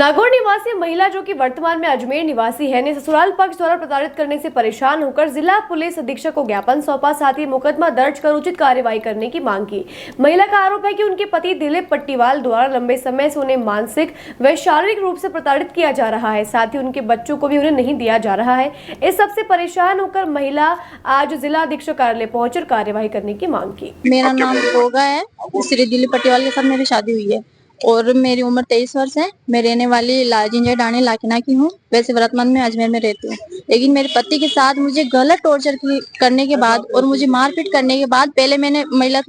नागौर निवासी महिला जो कि वर्तमान में अजमेर निवासी है ने ससुराल पक्ष द्वारा प्रताड़ित करने से परेशान होकर जिला पुलिस अधीक्षक को ज्ञापन सौंपा, साथ ही मुकदमा दर्ज कर उचित कार्रवाई करने की मांग की। महिला का आरोप है कि उनके पति दिलीप पट्टीवाल द्वारा लंबे समय से उन्हें मानसिक व शारीरिक रूप से प्रताड़ित किया जा रहा है, साथ ही उनके बच्चों को भी उन्हें नहीं दिया जा रहा है। इस सबसे परेशान होकर महिला आज जिला अधीक्षक कार्यालय पहुंचकर कार्यवाही करने की मांग की। मेरा नाम गोगा है। श्री दिलीप पट्टीवाल के साथ मेरी शादी हुई है और मेरी उम्र 23 वर्ष है। मैं रहने वाली जिंजर डाणी लाखना की हूँ। वैसे वर्तमान में अजमेर में रहती हूँ, लेकिन मेरे पति के साथ मुझे गलत टॉर्चर करने के बाद और मुझे मारपीट करने के बाद पहले मैंने महिला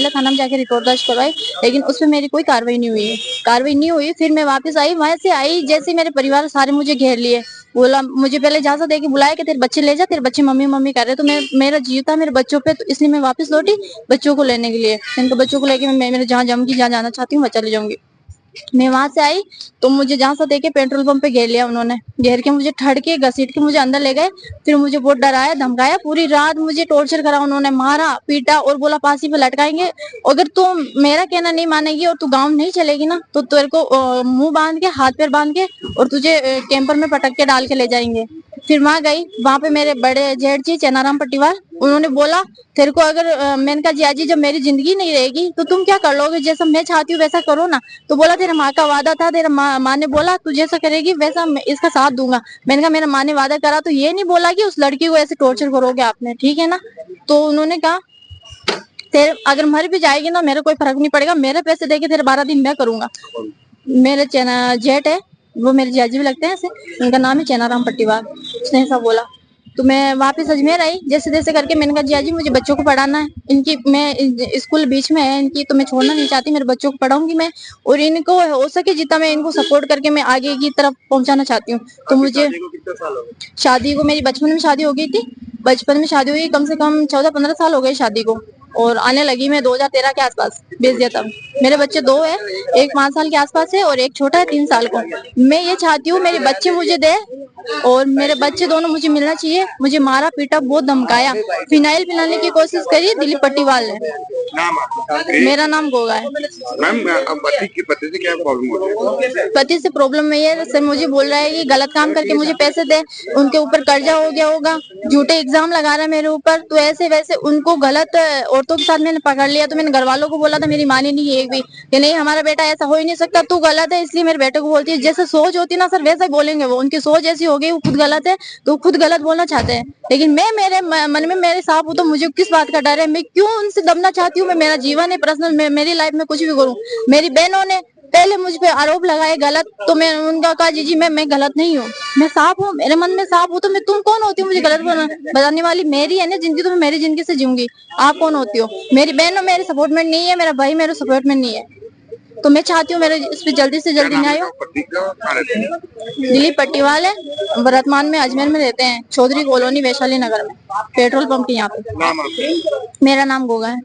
थाना में जाके रिपोर्ट दर्ज करवाई, लेकिन उसमें मेरी कोई कार्रवाई नहीं हुई। फिर मैं वापस आई, वहां से आई जैसे मेरे परिवार सारे मुझे घेर लिए, बोला मुझे पहले इजाजत दे के बुलाया कि तेरे बच्चे ले जा, तेरे बच्चे मम्मी मम्मी कर रहे। तो मेरा जी था मेरे बच्चों पे, तो इसलिए मैं वापस लौटी बच्चों को लेने के लिए। इनको बच्चों को लेके मैं मेरे जहाँ जाऊंगी, जहाँ जाना चाहती हूँ वहाँ चले जाऊंगी। मैं वहां से आई तो मुझे जहाँ से देखे पेट्रोल पंप पे घेर लिया उन्होंने। घेर के मुझे ठड़ के घसीट के मुझे अंदर ले गए। फिर मुझे बहुत डराया धमकाया, पूरी रात मुझे टॉर्चर करा उन्होंने, मारा पीटा और बोला फांसी पे लटकाएंगे। अगर तू मेरा कहना नहीं मानेगी और तू गाँव नहीं चलेगी ना तो तेरे को मुंह बांध के हाथ पैर बांध के और तुझे कैंपर में पटक के डाल के ले जाएंगे। फिर वहां गई, वहां पे मेरे बड़े जेठ जी चेनाराम पट्टीवाल, उन्होंने बोला तेरे को अगर मैंने कहा जिया जी जब मेरी जिंदगी नहीं रहेगी तो तुम क्या कर लोगे, जैसा मैं चाहती हूँ वैसा करो ना। तो बोला तेरे माँ का वादा था, तेरा माँ ने बोला तू जैसा करेगी वैसा मैं इसका साथ दूंगा। मैंने कहा मेरा माँ ने वादा करा तो ये नहीं बोला कि उस लड़की को ऐसे टॉर्चर करोगे आपने, ठीक है ना। तो उन्होंने कहा तेरे अगर मर भी जाएगी ना मेरा कोई फर्क नहीं पड़ेगा, मेरे पैसे देके तेरे 12 दिन मैं करूंगा। मेरे जेठ है, वो मेरे जियाजी भी लगते हैं ऐसे, उनका नाम है चेनाराम पट्टीवाल। उसने ऐसा बोला तो मैं वापस अजमेर आई जैसे तैसे करके। मैंने कहा जियाजी मुझे बच्चों को पढ़ाना है, इनकी मैं स्कूल बीच में है इनकी, तो मैं छोड़ना नहीं चाहती, मेरे बच्चों को पढ़ाऊंगी मैं और इनको हो सके जितना मैं इनको सपोर्ट करके मैं आगे की तरफ पहुंचाना चाहती हूँ। तो मुझे शादी को मेरी बचपन में शादी हो गई थी, बचपन में शादी हुई, कम से कम 14-15 साल हो गए शादी को, और आने लगी मैं 2013 के आसपास भेज दिया तब। मेरे बच्चे 2 है, एक 5 साल के आसपास है और एक छोटा है 3 साल को। मैं ये चाहती हूँ मेरे बच्चे मुझे दे और मेरे बच्चे दोनों मुझे मिलना चाहिए। मुझे मारा पीटा, बहुत धमकाया, फिनाइल पिलाने की कोशिश करी दिलीप पट्टीवाल ने। मेरा नाम गोगा है। मैम पति से क्या प्रॉब्लम हो रही है? पति से प्रॉब्लम ये है सर, मुझे बोल रहा है कि गलत काम करके मुझे पैसे दे, उनके ऊपर कर्जा हो गया होगा, झूठे एग्जाम लगा रहा है मेरे ऊपर। तो ऐसे वैसे उनको गलत औरतों के साथ मैंने पकड़ लिया। तो मैंने घर वालों को बोला था, मेरी मानी नहीं एक भी कि नहीं हमारा बेटा ऐसा हो ही नहीं सकता, तू गलत है। इसलिए मेरे बेटे को बोलती है जैसे सोच होती ना सर वैसा ही बोलेंगे वो, उनकी सोच ऐसी हो गई, वो खुद गलत है तो खुद गलत बोलना चाहते हैं। लेकिन मैं मेरे मन में मेरे साफ हूँ तो मुझे किस बात का डर है, मैं क्यों उनसे दबना चाहती हूँ। मैं मेरा जीवन है पर्सनल, मेरी लाइफ में कुछ भी करूँ। मेरी बहनों ने पहले मुझ पे आरोप लगाए गलत, तो मैं उनका कहा जी मैं गलत नहीं हूँ, मैं साफ हूँ, मेरे मन में साफ हूँ। तो मैं तुम कौन होती हो मुझे गलत बताने वाली? मेरी है ना जिंदगी, तो मैं मेरी जिंदगी से जीऊंगी, आप कौन होती हो? मेरी बहनों मेरे सपोर्ट में नहीं है, मेरा भाई मेरे सपोर्ट में नहीं है। तो मैं चाहती हूँ मेरे इस पे जल्दी से जल्दी न्याय हो। दिलीप पट्टीवाल है, वर्तमान में अजमेर में रहते हैं, चौधरी कॉलोनी वैशाली नगर में, पेट्रोल पंप के यहाँ पे। मेरा नाम गोगा है।